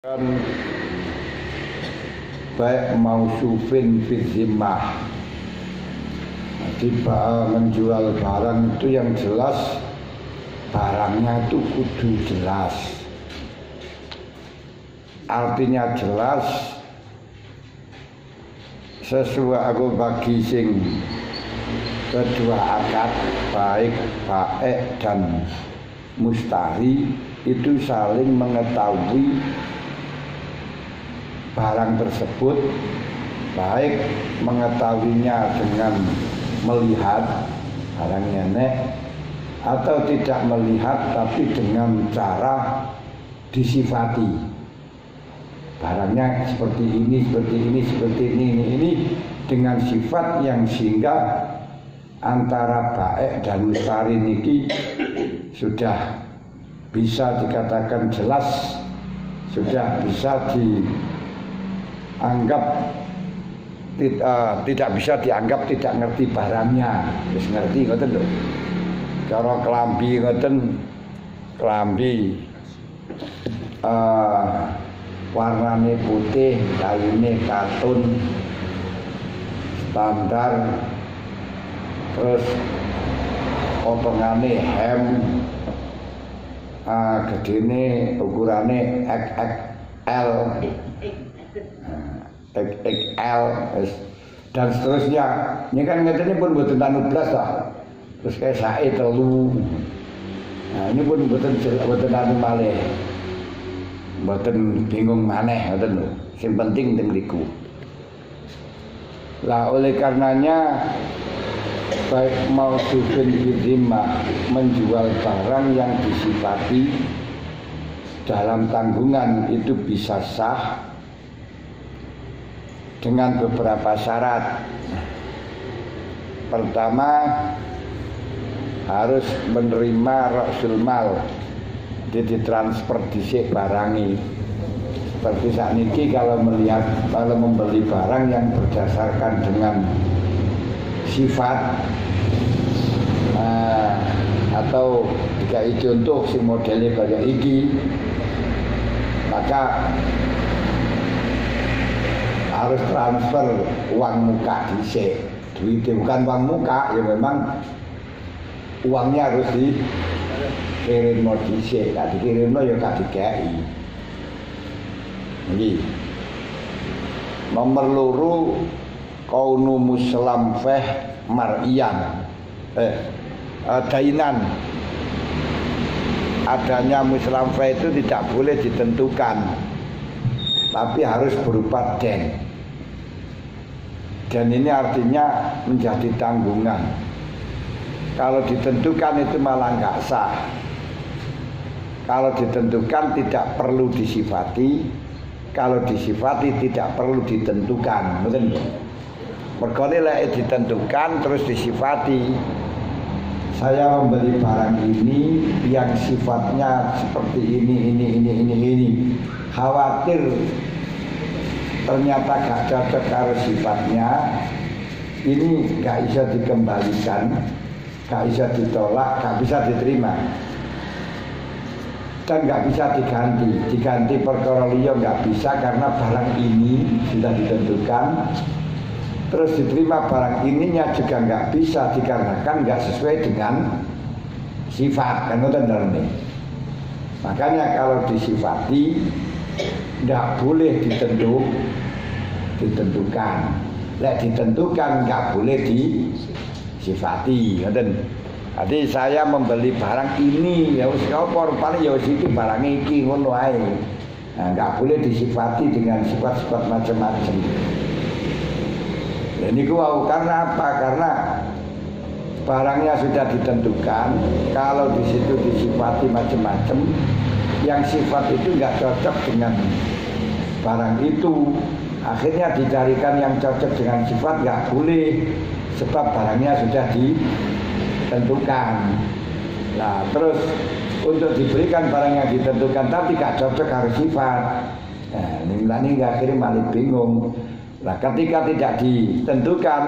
Kan baik mausufin bizimah. Jadi menjual barang itu yang jelas, barangnya itu kudu jelas. Artinya jelas sesuai aku bagi sing kedua akad baik baik dan mustari itu saling mengetahui barang tersebut, baik mengetahuinya dengan melihat barangnya nek, atau tidak melihat tapi dengan cara disifati barangnya seperti ini, seperti ini, seperti ini dengan sifat yang sehingga antara baik dan mustari niki sudah bisa dikatakan jelas, sudah bisa dianggap tidak bisa dianggap tidak ngerti barangnya, wis ngerti ngoten lho. Cara kelambi ngoten, kelambi warnane putih, kayune katun standar, terus potongane hem, gedene ukurane XXL, XXL dan seterusnya. Ini kan ngeten pun mboten anu blas ta. Terus kayak sae telu. Nah, ini pun mboten anu malih. Mboten bingung maneh ngoten lho. Sing penting teng mriku. Lah oleh karenanya baik mausufin bizimah, menjual barang yang disifati dalam tanggungan itu bisa sah dengan beberapa syarat. Pertama, harus menerima ra'sul mal, jadi ditransfer dhisik barangi. Seperti saat ini kalau membeli barang yang berdasarkan dengan sifat, atau jika contoh si modelnya kayak iki, maka harus transfer uang muka dhisik. Duitnya bukan uang muka, ya memang uangnya harus dikirim dhisik. Gak dikirim ya gak dikei. Ini nomor loro, kaunu muslam feh mar'iyan, dainan. Adanya muslam feh itu tidak boleh ditentukan, tapi harus berupa den. Dan ini artinya menjadi tanggungan. Kalau ditentukan itu malah nggak sah. Kalau ditentukan tidak perlu disifati, kalau disifati tidak perlu ditentukan. Betul? Mergo lek ditentukan terus disifati. Saya membeli barang ini yang sifatnya seperti ini. Khawatir ternyata gak cocok karo sifatnya, ini gak bisa dikembalikan, gak bisa ditolak, gak bisa diterima, dan gak bisa diganti perkara liya gak bisa, karena barang ini sudah ditentukan. Terus diterima barang ininya juga gak bisa, dikarenakan gak sesuai dengan sifat, kan ngoten dalane. Makanya kalau disifati tidak boleh ditentukan. Lek ditentukan nggak boleh disifati. Jadi saya membeli barang ini, ya wis apa rupane ya wis iki barang iki ngono ae. Nah, nggak boleh disifati dengan sifat-sifat macam-macam. Ini gua karena apa? Karena barangnya sudah ditentukan. Kalau di situ disifati macam-macam, yang sifat itu nggak cocok dengan barang itu, akhirnya dicarikan yang cocok dengan sifat, nggak boleh, sebab barangnya sudah ditentukan. Nah, terus untuk diberikan barang yang ditentukan tapi nggak cocok harus sifat. Nah, ini akhirnya malah bingung. Nah, ketika tidak ditentukan,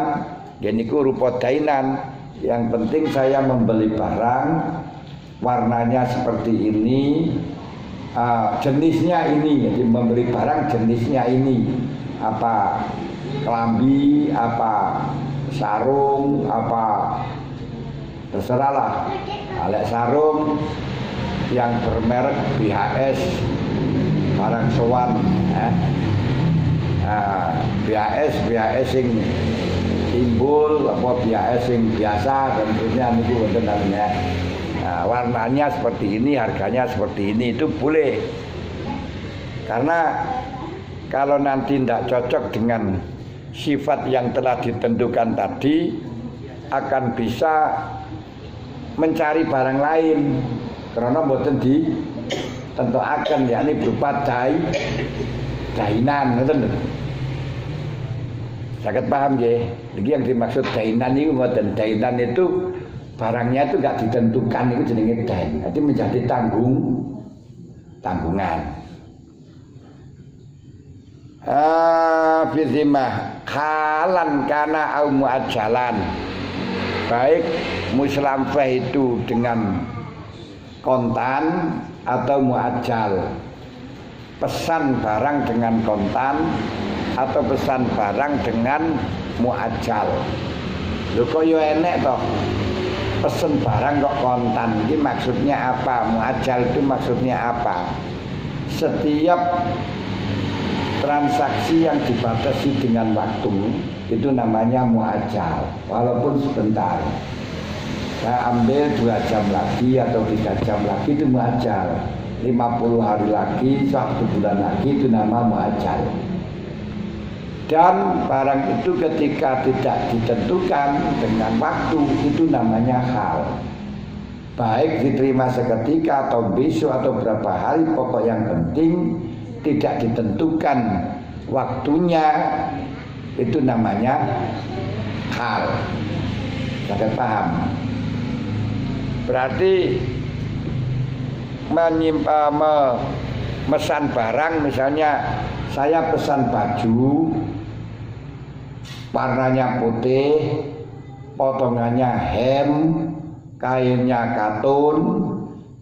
ini rupa dainan. Yang penting saya membeli barang warnanya seperti ini, jenisnya ini, jadi memberi barang jenisnya ini, apa kelambi, apa sarung, apa terserahlah. Alek sarung yang bermerek BHS barang sowan, BHS sing timbul apa BHS sing biasa dan seterusnya niku wonten namanya. Warnanya seperti ini, harganya seperti ini, itu boleh. Karena kalau nanti tidak cocok dengan sifat yang telah ditentukan tadi, akan bisa mencari barang lain karena mboten ditentukaken, yakni berupa dainan, ngoten lho. Saged paham nggih? Iki yang dimaksud dainan niku mboten, dainan itu barangnya itu enggak ditentukan, itu jenenge dain. Jadi menjadi tanggungan. Bizimah halan kana au muajjalan. Baik muslamfah itu dengan kontan atau muajjal. Pesan barang dengan kontan atau pesan barang dengan muajjal. Lho kok yo enek toh. Pesen barang kok kontan, ini maksudnya apa? Muajjal itu maksudnya apa? Setiap transaksi yang dibatasi dengan waktu itu namanya muajjal, walaupun sebentar. Saya ambil 2 jam lagi atau 3 jam lagi itu muajjal. 50 hari lagi, 1 bulan lagi itu nama muajjal. Dan barang itu ketika tidak ditentukan dengan waktu itu namanya hal. Baik diterima seketika atau besok atau berapa hari, pokok yang penting tidak ditentukan waktunya, itu namanya hal. Saya paham. Berarti memesan barang, misalnya saya pesan baju warnanya putih, potongannya hem, kainnya katun,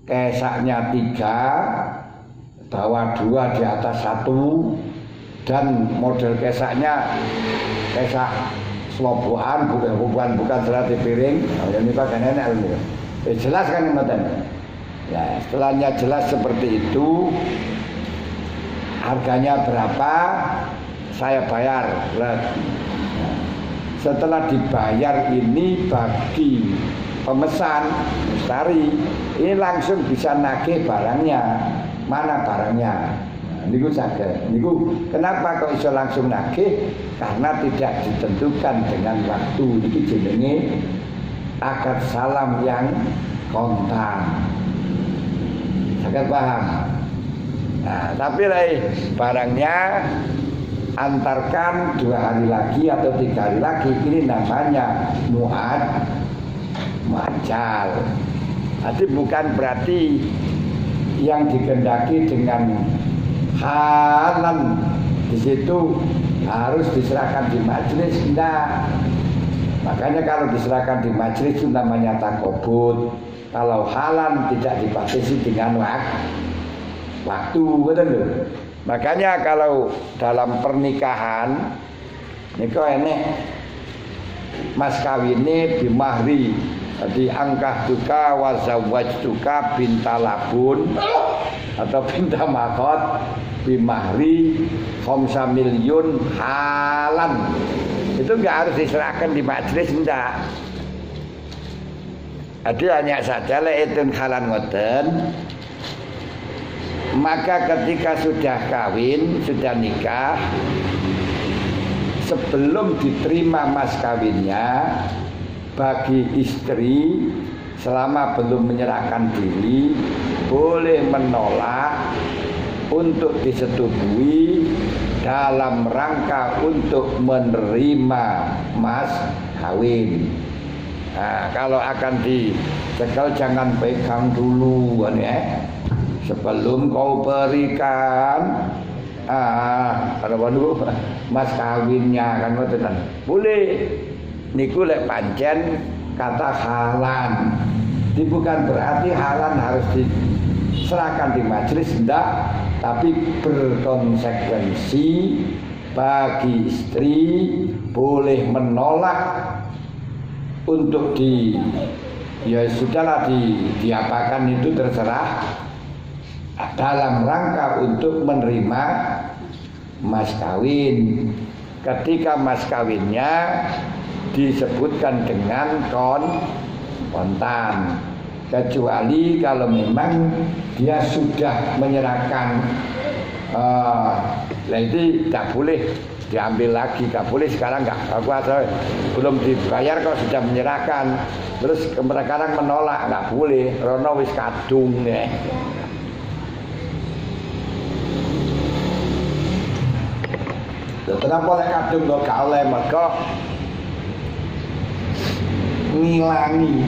kesaknya 3, bawah 2 di atas 1, dan model kesaknya kesak slobokan, bukan serati piring. Ini pakai nenek ini. Jelas kan ini? Ya, setelahnya jelas seperti itu, harganya berapa, saya bayar. Setelah dibayar ini bagi pemesan mustari ini langsung bisa nagih barangnya. Mana barangnya? Niku saged. Niku kenapa kok bisa langsung nagih? Karena tidak ditentukan dengan waktu. Iki jenenge akad salam yang kontan. Saged paham? Nah, tapi barangnya antarkan 2 hari lagi atau 3 hari lagi, ini namanya muajjal. Jadi bukan berarti yang dikehendaki dengan halan di situ harus diserahkan di majelis, enggak. Makanya kalau diserahkan di majelis itu namanya takobut. Kalau halan tidak dibatasi dengan waktu, betul loh. Makanya kalau dalam pernikahan niku enek mas kawine bimahri, jadi angkah duka wazawaj duka bintalabun atau binta makot bimahri 5 miliun halan. Itu enggak harus diserahkan di majelis, enggak. Jadi hanya saja itu halan ngoten. Maka ketika sudah kawin, sudah nikah, sebelum diterima mas kawinnya, bagi istri selama belum menyerahkan diri boleh menolak untuk disetujui dalam rangka untuk menerima mas kawin. Nah, kalau akan dicekel jangan pegang dulu, ya. Sebelum kau berikan mas kawinnya kan ngoten. Boleh. Niku lek pancen kata halan. Ini bukan berarti halan harus serahkan di majelis enggak, tapi berkonsekuensi bagi istri boleh menolak untuk ya sudahlah diapakan itu terserah dalam rangka untuk menerima mas kawin. Ketika mas kawinnya disebutkan dengan kontan, kecuali kalau memang dia sudah menyerahkan itu tidak boleh diambil lagi, tidak boleh sekarang nggak kuasa, belum dibayar kok sudah menyerahkan, terus sekarang menolak, nggak boleh, rono wis kadung ya. Kenapa oleh kadung kok gak oleh? Mereka ngilangi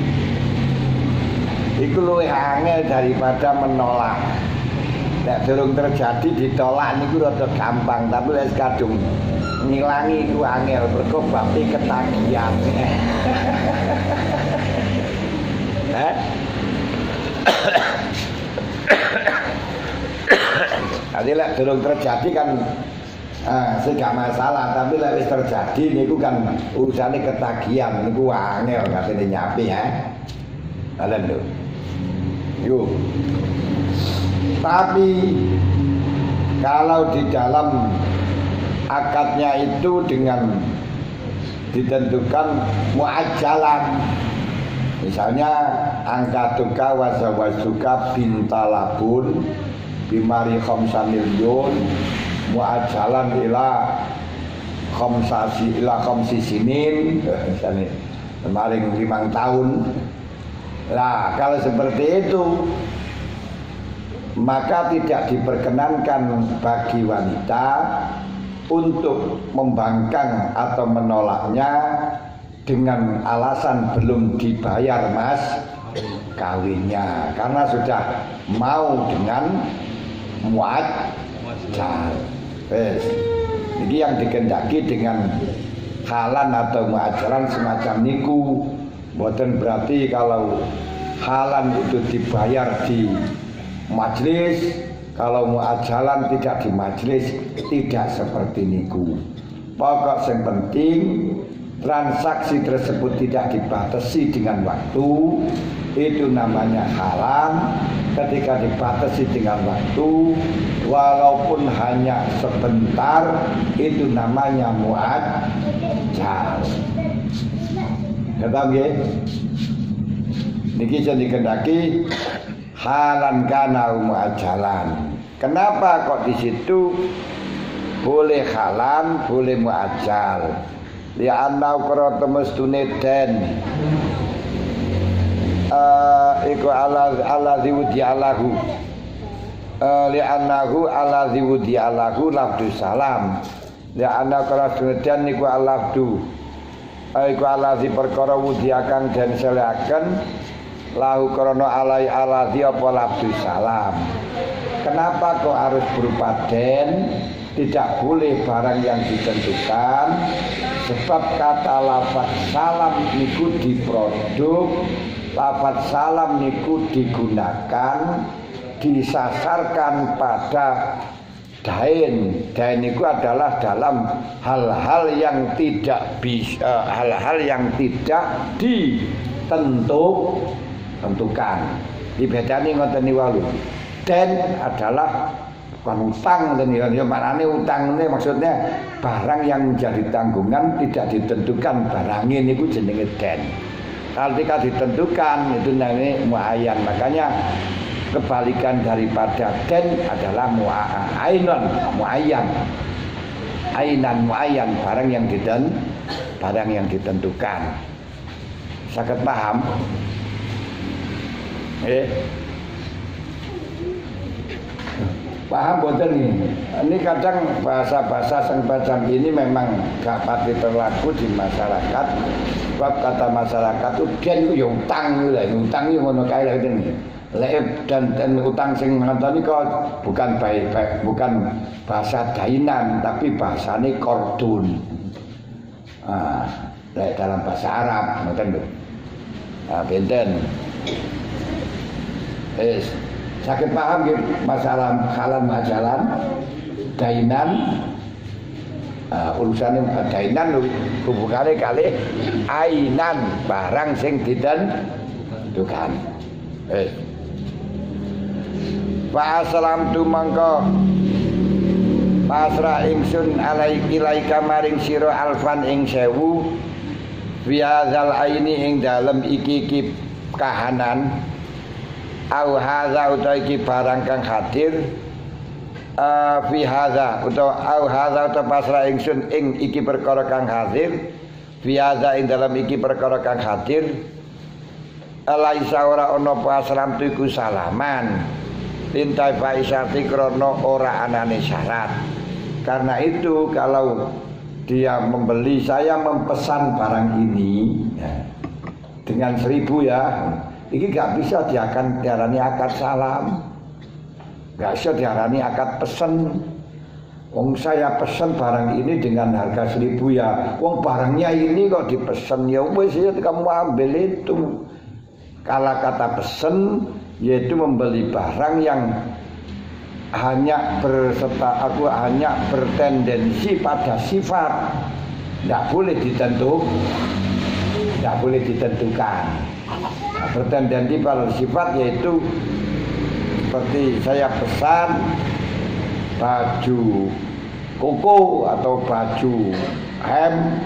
itu luwih angel daripada menolak. Nek durung terjadi ditolak niku rada gampang, tapi wis kadung ngilangi iku angel, mergo babi ketagihan. Jadi lek durung terjadi kan sih gak masalah, tapi lek wis terjadi niku kan urusane ketagihan niku angel katene nyapi ya. Kalian lho. Yuk. Tapi kalau di dalam akadnya itu dengan ditentukan muajalan, misalnya angkatuka wazawazuka bintalabun bimari khamsa milyon muajalan ila khamsi sinin, misalnya kemarin 5 tahun. Nah kalau seperti itu maka tidak diperkenankan bagi wanita untuk membangkang atau menolaknya dengan alasan belum dibayar mas kawinnya, karena sudah mau dengan muajjal. Jadi yang dikehendaki dengan halan atau muajjalan semacam niku, bukan berarti kalau halan itu dibayar di majelis, kalau muajalan tidak di majelis, tidak seperti niku. Pokok yang penting transaksi tersebut tidak dibatasi dengan waktu, itu namanya halan. Ketika dibatasi dengan waktu, walaupun hanya sebentar, itu namanya muajjal. Paham ya? Niki jadi kendaki halan kana muajalan. Kenapa kok di situ boleh halan, boleh muajal? Ya anna ukra temestune den iku ala ziwudi alahu li annahu ala ziwudi alahu lafdu salam. Ya anna ukra den iku alafdu iku ala zi perkara wudi akang den seleaken lahu krono alai aladi apa labdu salam. Kenapa kok harus berupa den? Tidak boleh barang yang ditentukan, sebab kata lafaz salam niku diproduk, lafaz salam niku digunakan, disasarkan pada dain. Dain niku adalah dalam hal-hal yang tidak bisa, hal-hal yang tidak tentukan. Dibedani ngoten niku. Den adalah bukan utang, dan ya maknane utang ini maksudnya barang yang menjadi tanggungan tidak ditentukan, barangnya niku jenenge den. Ketika ditentukan itu namanya muayyan. Makanya kebalikan daripada den adalah muayyan, muayyan. Ainan muayyan, barang yang ditentukan. Saged paham? Paham boten nih? Ini kadang bahasa-bahasa semacam ini memang gak pati terlaku di masyarakat. Sebab kata masyarakat itu den itu ya utang lah, utang itu ngono kae lha ngene. Lek dan utang sing ngoten niku bukan baik-baik, bukan bahasa dainan tapi bahasane kordun. Lek dalam bahasa Arab ngoten lho. Benten. Sakit paham gitu masalah halan majalan dainan urusan dainan hubungane kali ainan barang sing ditentukan. Wa aslamtu mangko pasrah ingsun alaika maring sira alfan ing 1000 biadzal aini ing dalem iki kahanan au hadza utawa iki barang kang hadir fi hadza utawa au hadza utawa pasrah ingsun ing iki perkara kang hadir fi hadza ing dalam iki perkara kang hadir laisa ora ana pasram iku salaman lintai faisati krana ora anane syarat. Karena itu kalau dia membeli, saya memesan barang ini ya, dengan 1000 ya, ini gak bisa diarani akad salam, gak bisa diarani akad pesen. Wong saya pesen barang ini dengan harga 1000 ya, wong barangnya ini kok dipesen ya wes ya kamu ambil itu. Kalau kata pesen yaitu membeli barang yang hanya bertendensi pada sifat, tidak boleh ditentukan. Nah, bertendensi pada sifat yaitu seperti saya pesan baju koko atau baju hem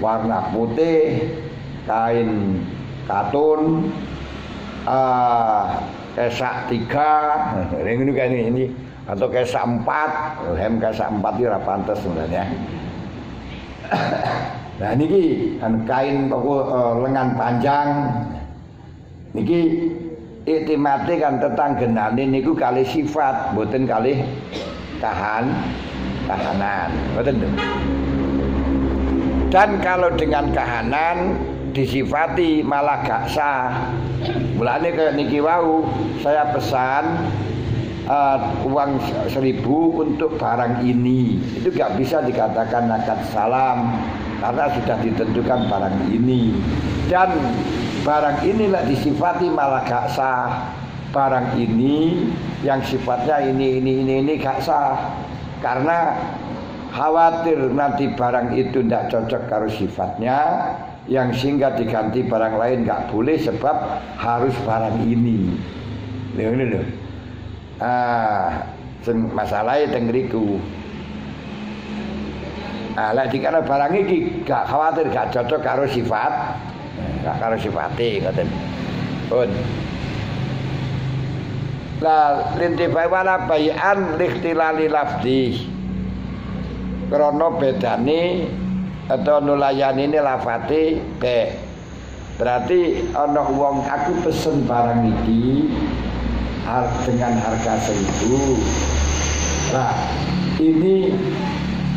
warna putih, kain katun, kesak 3 ini kan ini atau kesak 4 hem kesak 4 itu pantes sebenarnya. Nah niki kain lengan panjang niki iktimate kan tetanggenane niku kalih sifat mboten kalih kahanan mboten. Dan kalau dengan kahanan disifati malah gak sah. Mulane kayak niki wau saya pesan uang 1000 untuk barang ini, itu gak bisa dikatakan akad salam karena sudah ditentukan barang ini. Dan barang inilah disifati malah gak sah. Barang ini yang sifatnya ini gak sah karena khawatir nanti barang itu tidak cocok karo sifatnya, yang sehingga diganti barang lain nggak boleh sebab harus barang ini. Ini loh. Masalahnya tengriku. Lah dikira barang ini gak khawatir gak cocok karo sifat, gak karo sifate ngoten. Pun. Lah lintibai wala bayan likhtilali lafzi. Krana bedane atau nulayan ini lafate be. Berarti ana wong aku pesen barang iki dengan harga 1000. Nah, ini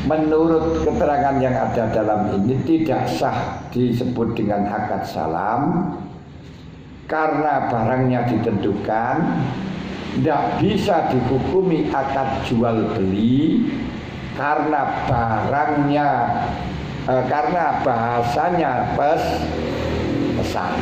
menurut keterangan yang ada dalam ini tidak sah disebut dengan akad salam karena barangnya ditentukan, tidak bisa dihukumi akad jual beli karena barangnya karena bahasanya pesan.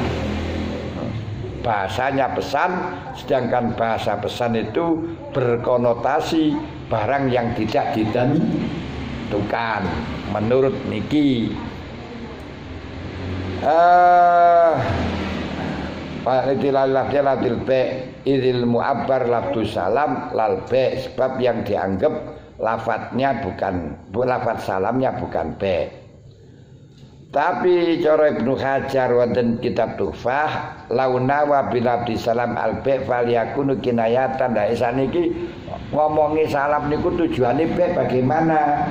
Bahasanya pesan, sedangkan bahasa pesan itu berkonotasi barang yang tidak ditentukan menurut niki. Latil be idil mu'abbar labdu salam lal be, sebab yang dianggap lafadznya bukan lafadz salamnya bukan be. Tapi cara Ibnu Hajar wonten kitab Tuhfah launawa bilabdi salam al-be falyakunu kinayatan. Lah saniki ngomongi salam niku tujuane be bagaimana?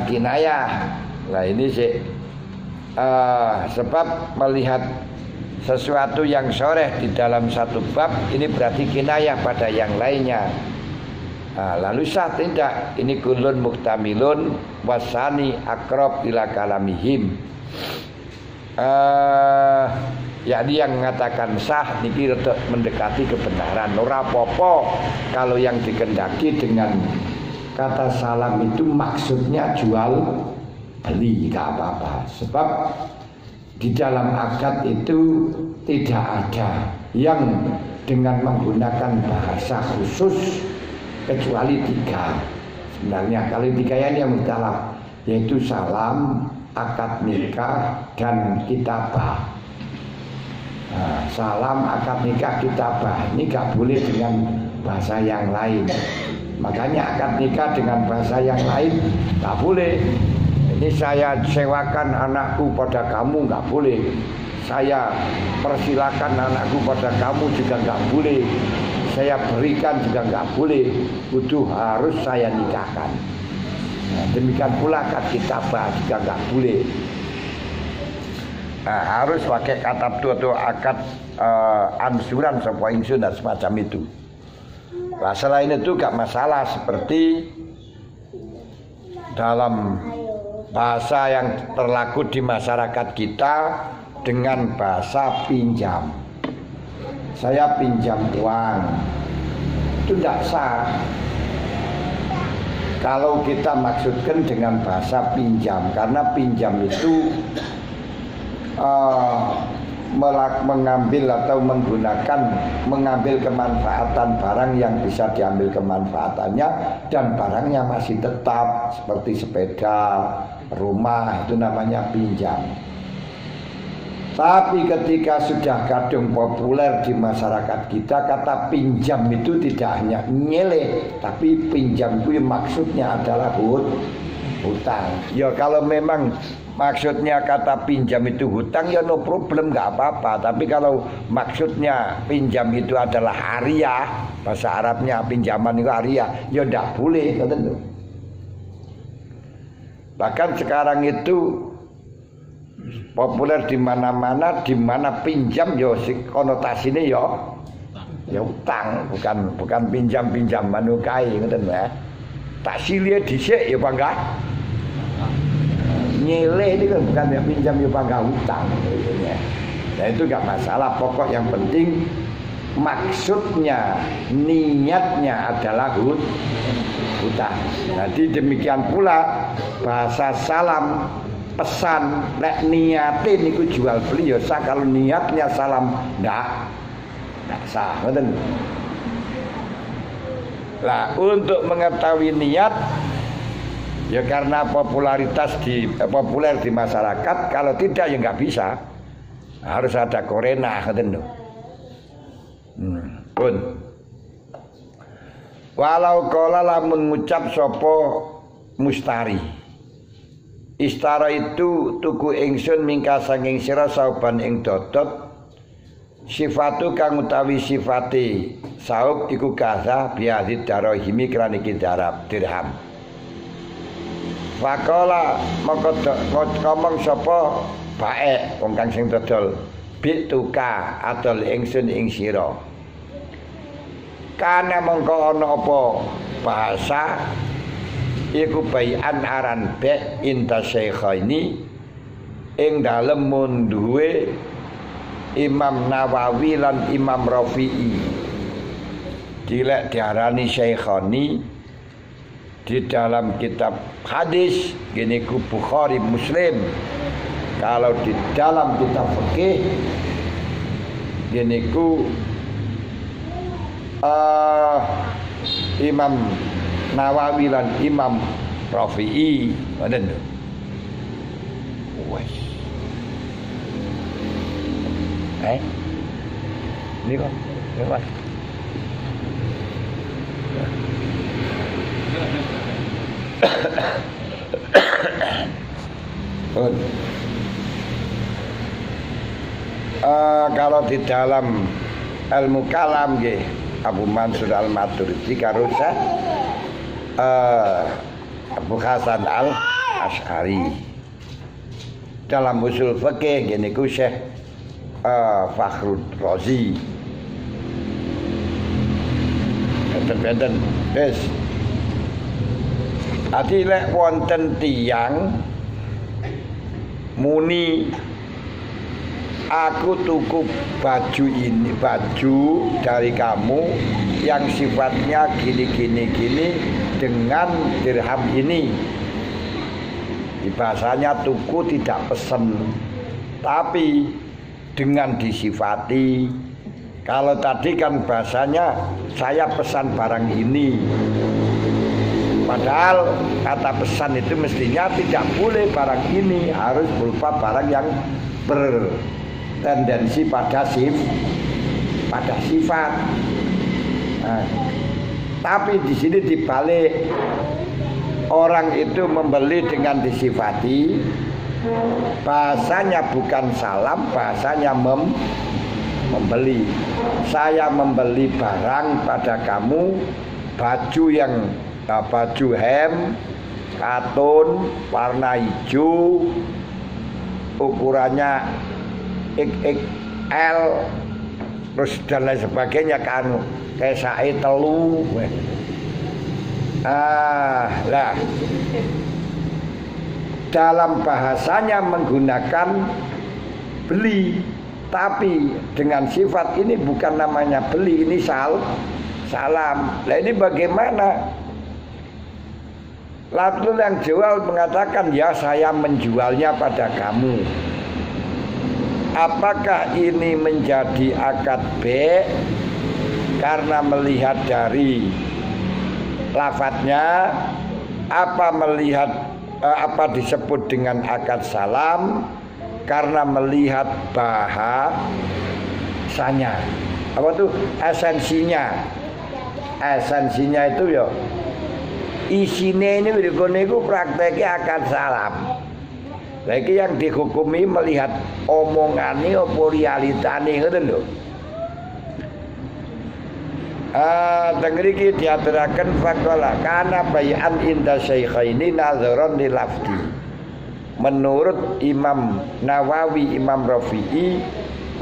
Kinayah. Lah ini sih sebab melihat sesuatu yang soreh di dalam satu bab ini berarti kinayah pada yang lainnya. Lalu sah tidak ini kulun muktamilun wasani akrab ila kalamihim. Yakni yang mengatakan sah niki mendekati kebenaran. Ora apa-apa kalau yang dikendaki dengan kata salam itu maksudnya jual beli, gak apa-apa. Sebab di dalam akad itu tidak ada yang dengan menggunakan bahasa khusus kecuali 3. Sebenarnya kalau 3 yang mutlak, yaitu salam, akad nikah, dan kitabah. Nah, salam, akad nikah, kitabah ini gak boleh dengan bahasa yang lain. Makanya akad nikah dengan bahasa yang lain gak boleh. Ini saya sewakan anakku pada kamu, gak boleh. Saya persilakan anakku pada kamu juga nggak boleh. Saya berikan juga nggak boleh. Kudu harus saya nikahkan. Nah, demikian pula akad kitabah juga nggak boleh. Nah, harus pakai kata atau akad ansuran sapa ingsun dan semacam itu. Nah, selain itu gak masalah seperti dalam bahasa yang terlaku di masyarakat kita dengan bahasa pinjam. Saya pinjam uang, itu tidak sah. Kalau kita maksudkan dengan bahasa pinjam, karena pinjam itu mengambil atau mengambil kemanfaatan barang yang bisa diambil kemanfaatannya dan barangnya masih tetap, seperti sepeda, rumah, itu namanya pinjam. Tapi ketika sudah kadung populer di masyarakat kita, kata pinjam itu tidak hanya nyele, tapi pinjam itu maksudnya adalah hutang. Ya kalau memang maksudnya kata pinjam itu hutang, ya no problem, nggak apa-apa. Tapi kalau maksudnya pinjam itu adalah hariah, bahasa Arabnya pinjaman itu hariah, ya tidak boleh, tentu. Bahkan sekarang itu populer di mana-mana, di mana pinjam yo konotasinya ya utang, bukan pinjam manukai, ngoten ya. Tak silih dhisik ya bangga. Nyele ini kan bukan ya pinjam ya bangga utang ya. Nah itu enggak masalah, pokok yang penting maksudnya, niatnya adalah hutang. Jadi demikian pula bahasa salam, pesan, nek niatin niku jual beli ya sah. Kalau niatnya salam ndak sah, betul. Lah untuk mengetahui niat ya karena populer di masyarakat, kalau tidak ya nggak bisa, harus ada korena, betul. Pun walau kala lamun ngucap sopo mustari, istara itu tuku ingsun mingka sanging sira sauban ing dodot, sifatu kang utawi sifate saub iku kaza biadid darahimi kran iki dirham. Faqala moko ngomong sapa bae wong kang sing dodol, bituka adol ingsun ing sira. Kana mongko ana apa bahasa iku bayan aran be inta syaikhaini ing dalem munduwe Imam Nawawi lan Imam Rafi'i. Dilek diarani syaikhani di dalam kitab hadis gini ku Bukhari Muslim. Kalau di dalam kitab fikih gini ku Imam Nawawi lan Imam Rafi'i, ngoten lho. Wes. Ini kok, lewat. Kalau di dalam ilmu kalam nggih Abu Mansur Al-Maturidi karo Abu Hasan Al-Asy'ari. Dalam usul fikih ngene ku Syekh Fakhrul Razi. Benten-benten wis. Ati lek wonten tiyang muni aku tuku baju dari kamu yang sifatnya gini dengan dirham ini. Bahasanya tuku tidak pesen, tapi dengan disifati Kalau tadi kan bahasanya saya pesan barang ini. Padahal kata pesan itu mestinya tidak boleh barang ini, harus berupa barang yang bertendensi pada sifat. Nah, tapi di sini dibalik, orang itu membeli dengan disifati, bahasanya bukan salam, bahasanya membeli. Saya membeli barang pada kamu, baju baju hem katun warna hijau, ukurannya XXL, terus dan lain sebagainya kan, kayak sae telu. Lah, dalam bahasanya menggunakan beli, tapi dengan sifat ini bukan namanya beli, ini salam. Lah ini bagaimana? Lalu yang jual mengatakan, ya saya menjualnya pada kamu. Apakah ini menjadi akad B karena melihat dari lafadznya, apa melihat apa disebut dengan akad salam karena melihat bahasanya, apa tuh esensinya itu ya isine ini itu prakteknya akad salam. Lagi yang dihukumi melihat omongannya apa realitane ngoten lho. Tengriki diaturakan faqala kana bayan inda syaikhaini nazaron di lafdi. Menurut Imam Nawawi, Imam Rafi'i,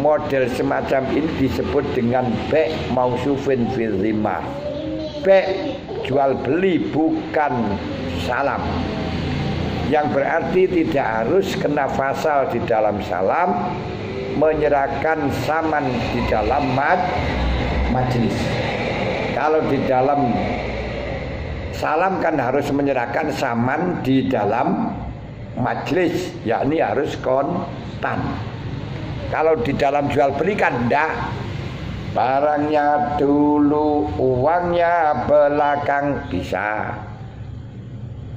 model semacam ini disebut dengan be' mausufin fil zimah. Be' jual beli bukan salam, yang berarti tidak harus kena pasal di dalam salam, menyerahkan saman di dalam majlis. Kalau di dalam salam kan harus menyerahkan saman di dalam majlis, yakni harus kontan. Kalau di dalam jual beli kan enggak, barangnya dulu uangnya belakang bisa,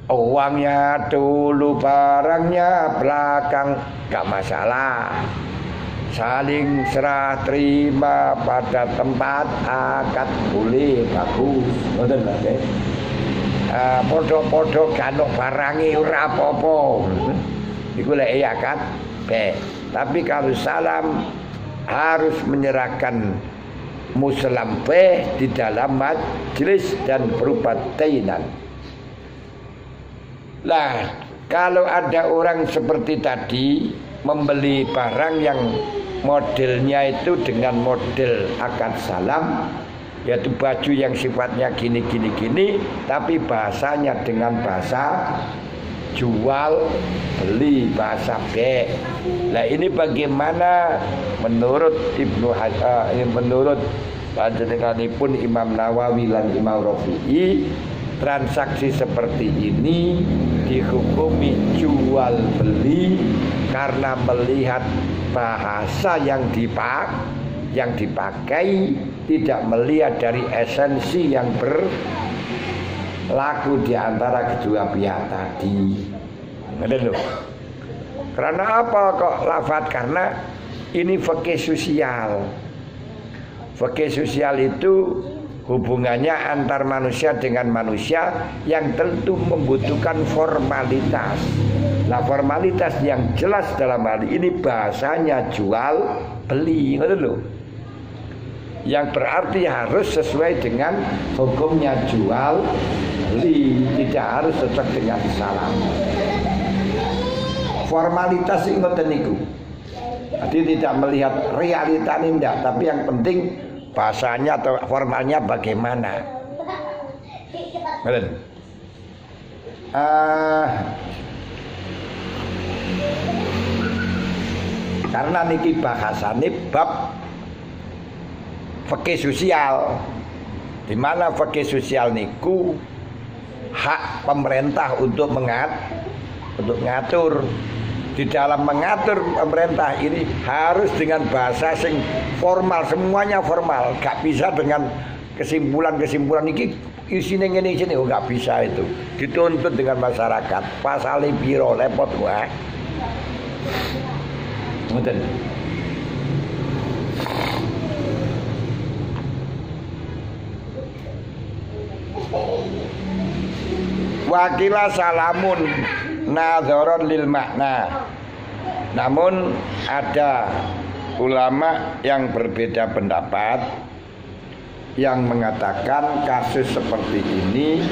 uangnya dulu barangnya belakang gak masalah. Saling serah terima pada tempat akad boleh, bagus. Ngoten lho nggih. Podo-podo ganok barangi ora apa-apa. Iku lek akad be. Tapi kalau salam harus menyerahkan muslam be di dalam majlis dan berupa tainan. Lah, kalau ada orang seperti tadi membeli barang yang modelnya itu dengan model akad salam, yaitu baju yang sifatnya gini, tapi bahasanya dengan bahasa jual beli, bahasa be. Nah ini bagaimana menurut menurut panjenenganipun Imam Nawawi lan Imam Rafi'i, transaksi seperti ini dihukumi jual beli karena melihat bahasa yang dipakai, tidak melihat dari esensi yang berlaku di antara kedua pihak tadi. Betul loh. Karena apa kok lafaz? Karena ini fikih sosial. Fikih sosial itu hubungannya antar manusia dengan manusia yang tentu membutuhkan formalitas. Nah, formalitas yang jelas dalam hal ini bahasanya jual beli, betul loh. Yang berarti harus sesuai dengan hukumnya jual beli, tidak harus cocok dengan salam. Formalitas ngoten niku. Jadi tidak melihat realita ini enggak, tapi yang penting bahasanya atau formalnya bagaimana. Betul. Karena niki bahasane bab fikih sosial, di mana fikih sosial niku hak pemerintah untuk mengatur. di dalam mengatur pemerintah ini harus dengan bahasa sing formal, semuanya formal, gak bisa dengan kesimpulan-kesimpulan ini isinya ngene iki nggak bisa itu. Dituntut dengan masyarakat. Pasale piro lepot wae. Ngoten. Wakila salamun nadharon lil makna. Namun ada ulama yang berbeda pendapat yang mengatakan kasus seperti ini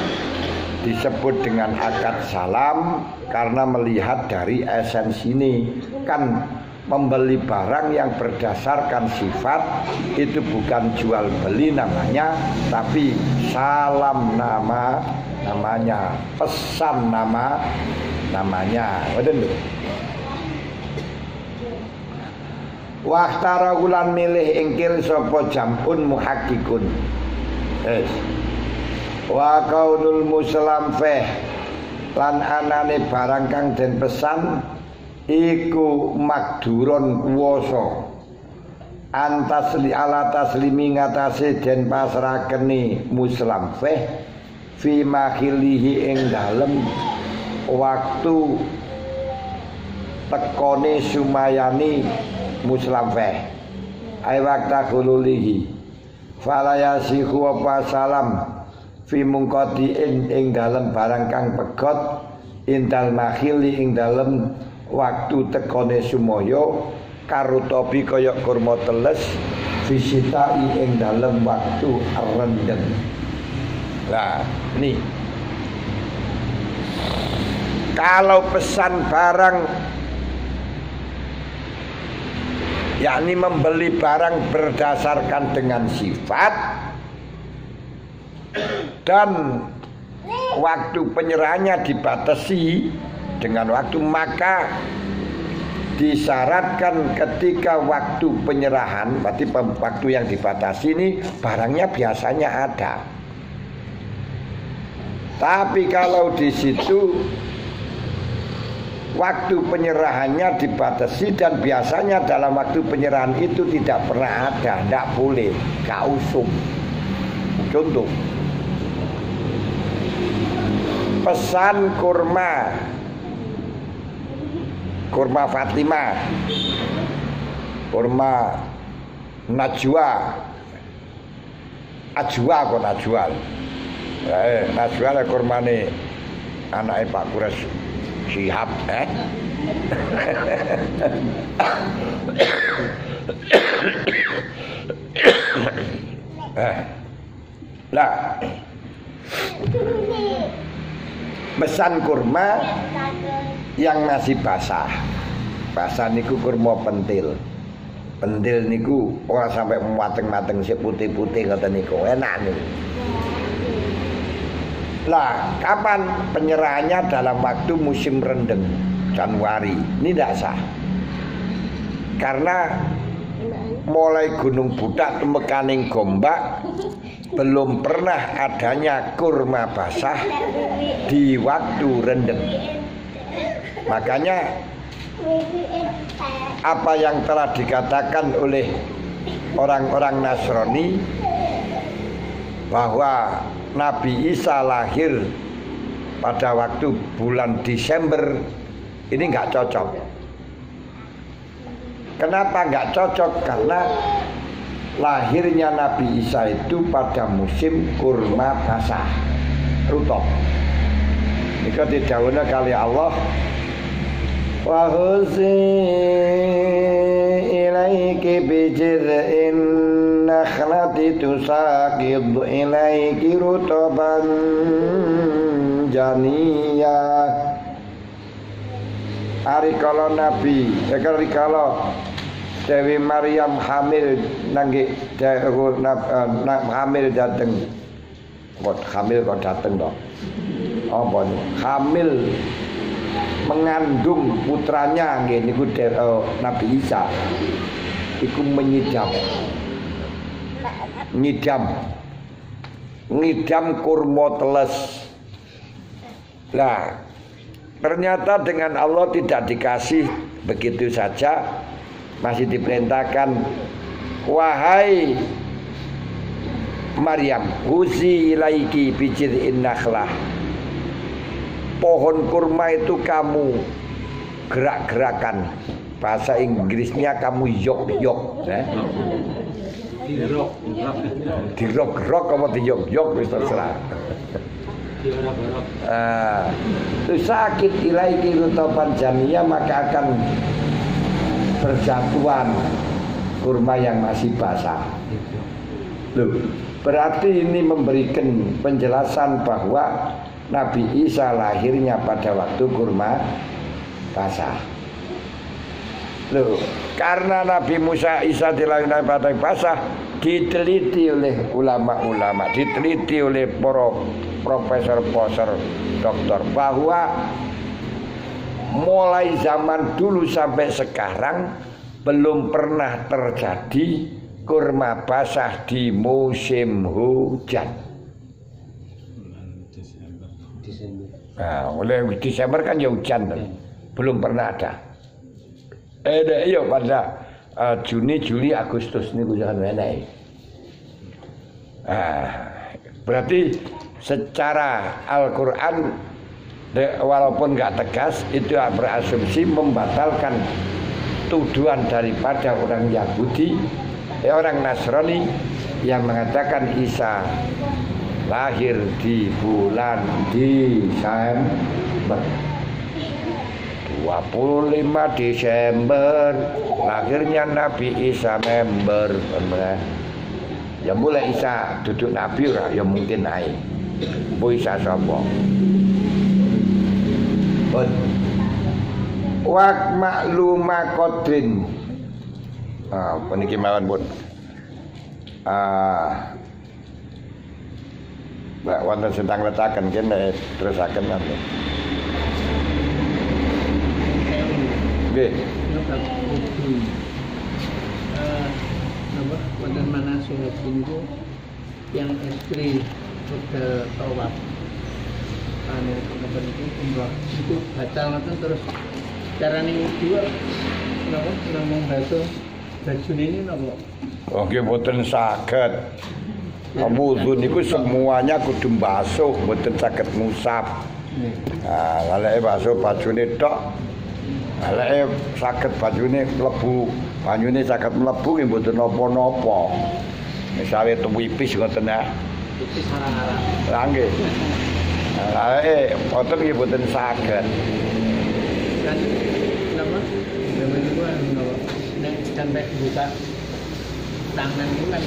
disebut dengan akad salam karena melihat dari esensi ini. Kan membeli barang yang berdasarkan sifat itu bukan jual beli namanya, tapi salam namanya, pesan namanya. Betul. Waktara ulan milih ingkil sopo jampun muhakikun. Wa kaunul muslam feh lan anane barang kang den pesan iku makduron kuwasa antasli ala taslimi ngatasi den pasrakeni muslam feh fi makhilihi ing dalem waktu tekone sumayani muslam feh ai wakta khululihi falayasihu apa salam fi mungqadiin ing dalem barang kang pegot indal makhili ing dalem waktu tekone sumoyo karutobi kaya kurma teles visitai ing dalem waktu rendeng. Nah ini kalau pesan barang yakni membeli barang berdasarkan dengan sifat dan waktu penyerahannya dibatasi dengan waktu, maka disyaratkan ketika waktu penyerahan, berarti waktu yang dibatasi ini barangnya biasanya ada. Tapi kalau di situ waktu penyerahannya dibatasi dan biasanya dalam waktu penyerahan itu tidak pernah ada, tidak boleh, gak usum. Contoh, pesan kurma Fatimah, kurma Najwa, Ajwa kok Najwa. Najwa lah kurmane anaknya Pak Kures Syihab, Lah pesan kurma yang masih basah niku kurma pentil niku ora sampai mateng-mateng sik putih-putih ngoten niku enak niku. Lah kapan penyerahannya? Dalam waktu musim rendeng Januari. Ini tidak sah karena mulai Gunung Budak temekaning Gombak belum pernah adanya kurma basah di waktu rendeng. Makanya apa yang telah dikatakan oleh orang-orang Nasrani bahwa Nabi Isa lahir pada waktu bulan Desember, ini nggak cocok. Kenapa nggak cocok? Karena lahirnya Nabi Isa itu pada musim kurma basah, rutop. Ini didhawuhna kali Allah, wa huzi ilaiki bijid'in nakhlati tusaqid ilaiki rutoban janiyya. Ari kala Nabi, ari kala Dewi Maryam hamil nangge hamil dateng. Kok hamil kok dateng to? Apa nih? Hamil mengandung putranya nggih niku Nabi Isa. Iku ngidam kurma teles. Lah Ternyata dengan Allah tidak dikasih begitu saja, masih diperintahkan, wahai Maryam, huzi ilaiki bijid'in nakhlah. Pohon kurma itu kamu gerak-gerakan. Bahasa Inggrisnya kamu yok-yok, dirok-rok apa diyok-yok wis terserah. Itu sakit ilaiki rutoban jamiyah, maka akan berjatuhan kurma yang masih basah. Loh, berarti ini memberikan penjelasan bahwa Nabi Isa lahirnya pada waktu kurma basah. Loh, karena Nabi Musa Isa dilahirkan pada basah, diteliti oleh ulama-ulama, diteliti oleh para profesor-profesor, dokter, bahwa mulai zaman dulu sampai sekarang belum pernah terjadi kurma basah di musim hujan. Nah, oleh Desember kan ya hujan, belum pernah ada. Iya pada Juni, Juli, Agustus ini hujan menaik. Berarti secara Al-Quran walaupun nggak tegas, itu berasumsi membatalkan tuduhan daripada orang Yahudi, orang Nasrani yang mengatakan Isa lahir di bulan Desember. 25 Desember lahirnya Nabi Isa member. Ya mulai Isa duduk Nabi lah, ya mungkin naik. Bu Isa sapa? Wak makluma qadrin. Puniki mawon pun. Mbak wonten sedang letaken kene terusaken nanti. Nggih. Nomor wonten manasik niku yang istri ke tawaf. Napa niku umrah itu batal ngoten terus carane dua napa namung baso bajune ini napa? Oh nggih mboten saged. Wudu niku semuanya kudu basuh, mboten saged ngusap. Laleke basuh bajune tok. Laleke saged bajune mlebu, banyune saged mlebu nggih mboten napa-napa. Misale tuwipis ngoten ya. Tipis arang-arang. Lah nggih. Boten nggih boten saged. Kan napa? Demen niku nek sampai buka tangan itu kan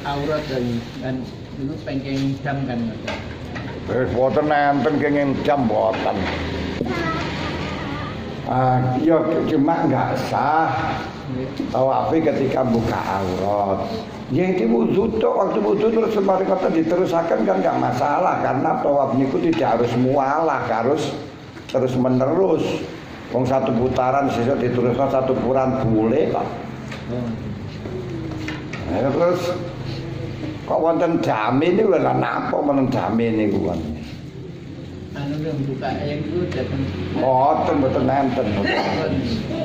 aurat dan itu pengen jam kan. Boten nenten kenging jam boten. Ya cuma enggak sah tawafi ketika buka aurat. Ya itu wudu tok, waktu wudu terus semari kata diterusakan kan enggak masalah, karena tawaf niku tidak harus mualah, harus terus menerus. Wong satu putaran sesuk diteruskan satu putaran boleh kok. Terus kok wonten jame niku lha napa men jame niku kan. Anu buka yang itu datang. Mboten nenten.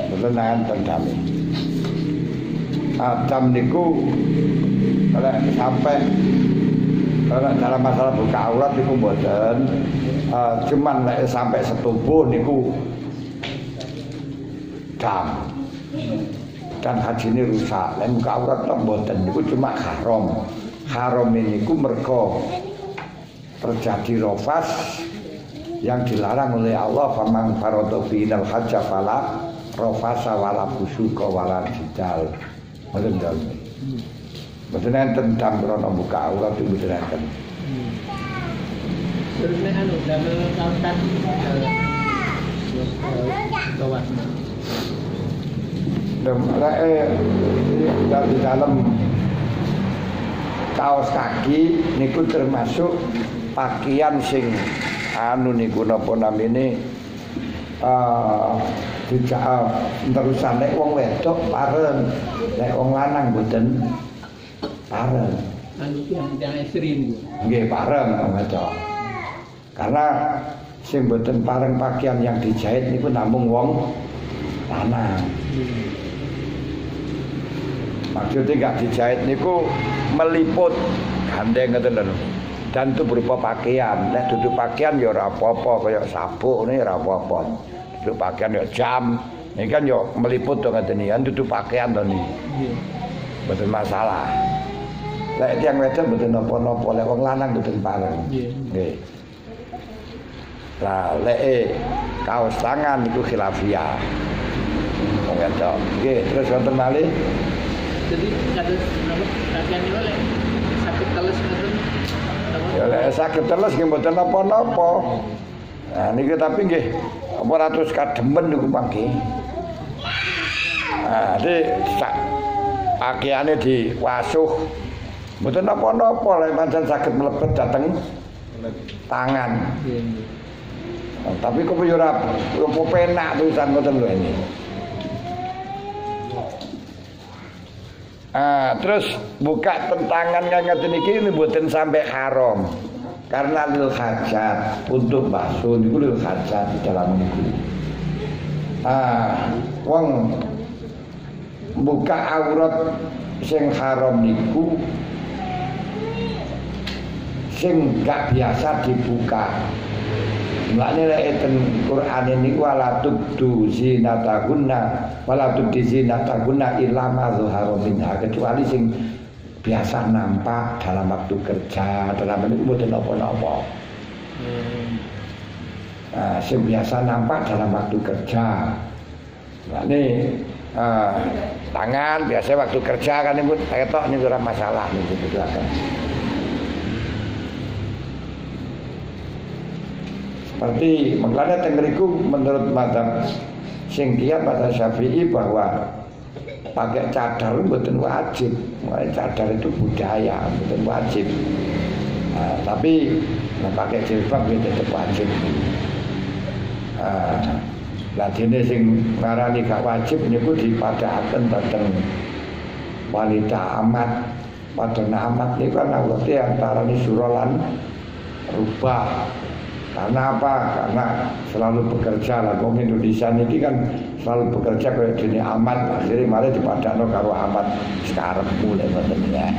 Mboten nenten jame. Jam niku sampai dalam masalah buka aurat niku mboten. Cuman nek sampai setubuh niku jam. Dan haji ini rusak. Nek buka aurat tok mboten niku cuma haram. Haram ini ku mergo terjadi rofas yang dilarang oleh Allah, faman farada binal hajja fala rofasa wala fusuqa wala jidal. Mboten dalem. Mboten enten dam krana buka aurat itu mboten enten. Terus nek anu damel kaosan kawas. Di dalam kaos kaki niku termasuk pakaian sing anu niku napa namine terusan nek wong wedok pareng, nek wong lanang mboten pareng. Anu yang istri niku. Nggih pareng wedok. Karena sing boten pareng pakaian yang dijahit niku namung wong lanang. Maksudnya gak dijahit niku meliput gandeng ngoten lho. Dan itu berupa pakaian. Nek duduk pakaian ya ora apa-apa, kaya sabuk ini ora apa-apa. Duduk pakaian ya jam. Ini kan ya meliput to ngoten iki. Duduk pakaian to niki. Mboten masalah. Lek tiyang wedok mboten napa-napa, lek wong lanang mboten pareng. Nggih. Lah lek kaos tangan niku khilafiyah. Wong wedok. Nggih, terus wonten malih. Jadi kados napa pakaian niku lek sakit teles ngoten. Ya lek saged teles nggih mboten napa-napa. Nah niki tapi nggih apa ratus kademen niku mangke. Nah, pakaiane diwasuh. Mboten napa-napa lek pancen saged mlebet dhateng tangan. Nah, tapi kok yo ora penak tulisan ngoten lho ini. Terus buka tentangan ngeten iki mboten sampai haram. Karena lil hajat untuk basuh niku lil hajat di dalam niku. Wong buka aurat sing haram niku sing gak biasa dibuka. Maknane lek ten Quran ini wala tubdu zinatahunna wala tubdi zinatahunna illa ma dzahara minha, kecuali sing biasa nampak dalam waktu kerja, dalam itu mboten napa-napa. Sing biasa nampak dalam waktu kerja. Maknane tangan biasa waktu kerja kan niku ketok niku ora masalah niku kan. Seperti makanya tengeriku menurut madzhab sing kiat madzhab Syafi'i bahwa pakai cadar mboten wajib. Cadar itu budaya, mboten wajib. Tapi pakai jilbab itu tetap wajib. Lah dene sing ngarani gak wajib niku dipadhakaken dhateng wanita amat. Padahal amat niku kan awete antarané surah lan rubah. Karena apa? Karena selalu bekerja lah. Wong Indonesia ini kan selalu bekerja kayak gini amat. Akhirnya malah dipadakno karo amat sekarang mulai ngoten ya.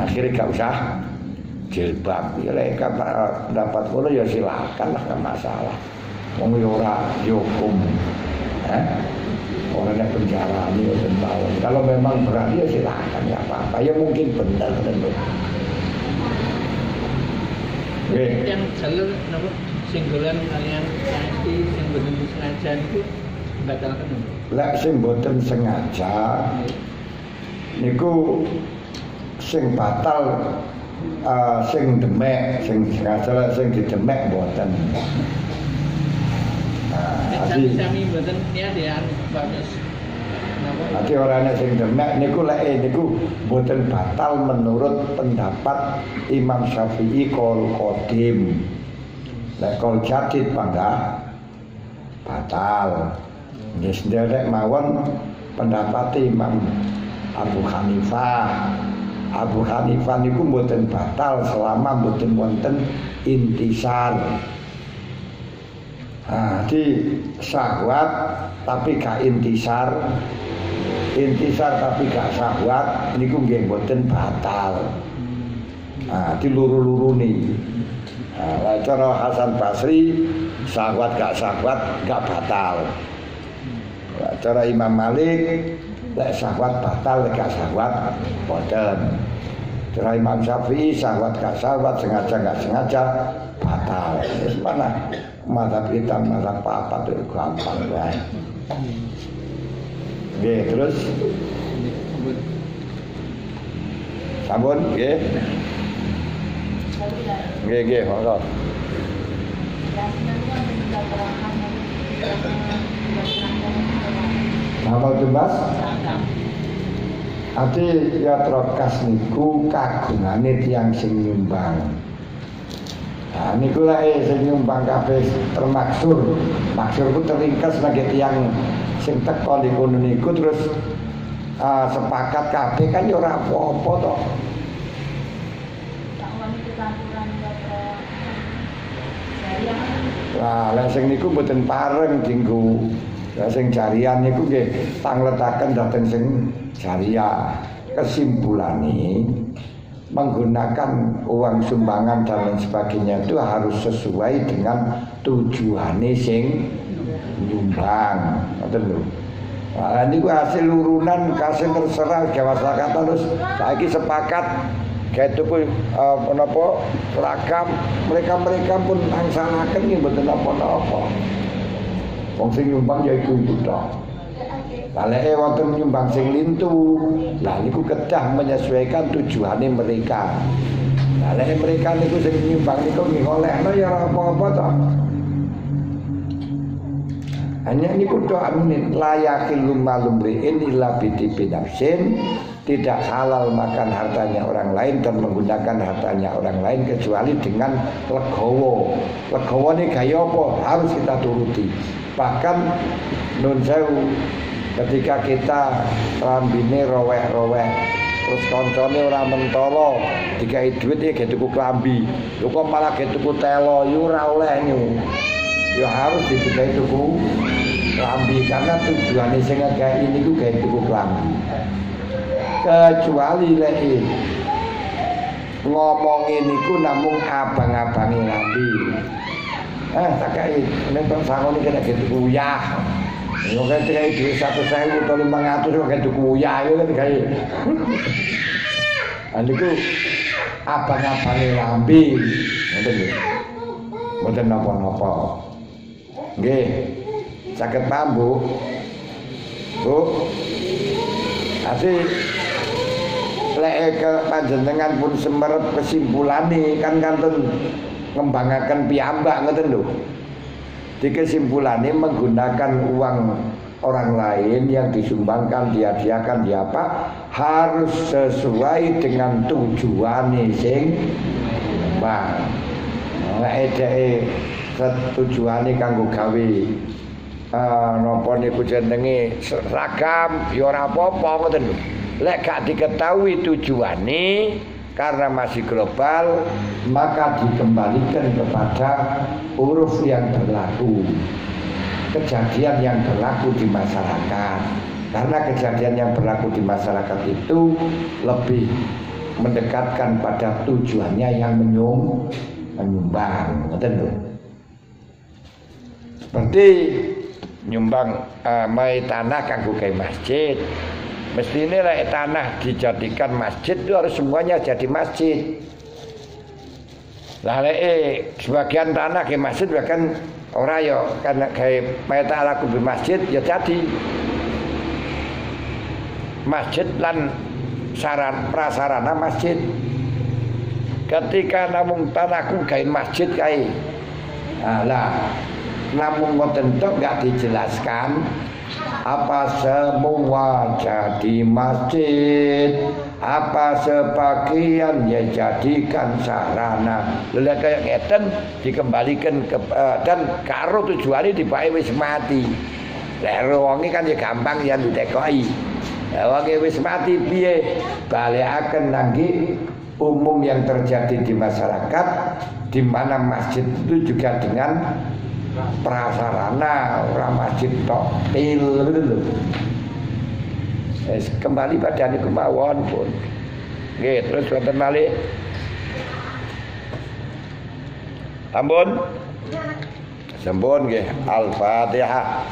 Akhirnya gak usah jilbab. Ya lek dapat ngono ya silakan lah, gak masalah. Wong yo ora dihukum. Orang yang penjara ini tahun. Kalau memang berani ya silakan, ya apa-apa. Ya mungkin benar tentu. Yang jalur napa singgolan kalian nanti sing boten sengaja niku batalkan. Lek sing boten sengaja niku sing batal sing demek, sing sengaja sing didemek boten. Sami boten niat ya bagus. Nanti orangnya sing demek niku lek niku boten batal menurut pendapat Imam Syafi'i kol qadim. Lek kol jadid mangga batal. Nggih nderek mawon pendapat Imam Abu Hanifah. Abu Hanifah niku boten batal selama boten wonten intisar. Di syahwat tapi gak intisar tapi gak syahwat niku nggih mboten batal. Di luru-luruni. Cara Hasan Basri syahwat gak batal. Cara Imam Malik lek syahwat batal lek gak syahwat boten. Cara Imam Syafi'i syahwat gak syahwat sengaja gak sengaja batal. Wis mana madzhab kita madzhab apa itu gampang wae. Nggih, terus sampun nggih. Nggih, monggo. Nama tumbas? Ati ya trokas niku kagungane tiyang sing nyumbang. Niku lae sing nyumbang kabeh termaksur. Maksudku teringkas lagi tiyang sing teko niku niku terus sepakat kabeh kan ya ora apa-apa to. Nah, lek sing niku mboten pareng dinggo. Lah sing jarian niku nggih tangletaken dhateng sing jariah. Kesimpulannya menggunakan uang sumbangan dan lain sebagainya itu harus sesuai dengan tujuannya sing nyumbang. Ngoten lho. Nah, niku hasil urunan kasih terserah masyarakat terus saiki sepakat kayak tuku menapa seragam mereka pun angsalaken nggih mboten napa-napa. Wong sing nyumbang ya iku tok. Kaleke wonten nyumbang sing lintu. Lah niku kedah menyesuaikan tujuane mereka. Lah lek mereka niku sing nyumbang niku nggih olehno ya ora apa-apa to. Hanya niku tok amin layakil lumri'in illa binafsin. Tidak halal makan hartanya orang lain dan menggunakan hartanya orang lain kecuali dengan legowo. Legowo ini gaya apa? Harus kita turuti. Bahkan nun sewu ketika kita rambine roweh-roweh terus koncone ora mentolo dikai duit iki tuku klambi. Lho kok malah tuku telo yo ora oleh nyu. Ya harus dikai tuku klambi karena tujuane sing nggae niku gawe tuku klambi. Kecuali lek ngomongin niku namung abang-abange lambi. Tak kai nek tong sangone kena tuku uyah. Yo kan dikai dhuwit 100.000 atau 500 kok tuku uyah yo kan dikai. Niku abang-abange lambi. Ngoten lho. Mboten napa-napa. Nggih. Saged paham, Bu? Bu. Asih lek ke panjenengan pun semerep kesimpulane kan kanten ngembangaken piyambak ngoten lho. Di kesimpulannya menggunakan uang orang lain yang disumbangkan, dihadiahkan, diapa harus sesuai dengan tujuane sing bang. Lek tujuane kanggo gawe napa niku jenenge seragam ya ora apa-apa ngoten lho. Lek gak diketahui tujuane karena masih global maka dikembalikan kepada uruf yang berlaku, kejadian yang berlaku di masyarakat. Karena kejadian yang berlaku di masyarakat itu lebih mendekatkan pada tujuannya yang menyumbang, ngoten lho. Seperti nyumbang mai tanah kanggo gawe masjid. Mestinya lek tanah dijadikan masjid itu harus semuanya jadi masjid. Lah lek sebagian tanah ke masjid bahkan ora ya karena gawe mayat ala kubu masjid ya jadi masjid lan prasarana masjid. Ketika namung tanahku gawe masjid kae. Lah namun ngoten tok enggak dijelaskan apa semua jadi masjid, apa sebagian ya jadikan sarana. Lha kayak ngeten dikembalikan ke dan karo tujuane dipake wis mati. Lek wonge kan ya gampang ya ditekoki. Lah wonge wis mati piye? Balekaken nangge umum yang terjadi di masyarakat di mana masjid itu juga dengan prasarana ora masjid tok til lho. Kembali pada niku mawon pun. Nggih, terus wonten malih. Ampun. Sampun nggih, Al-Fatihah.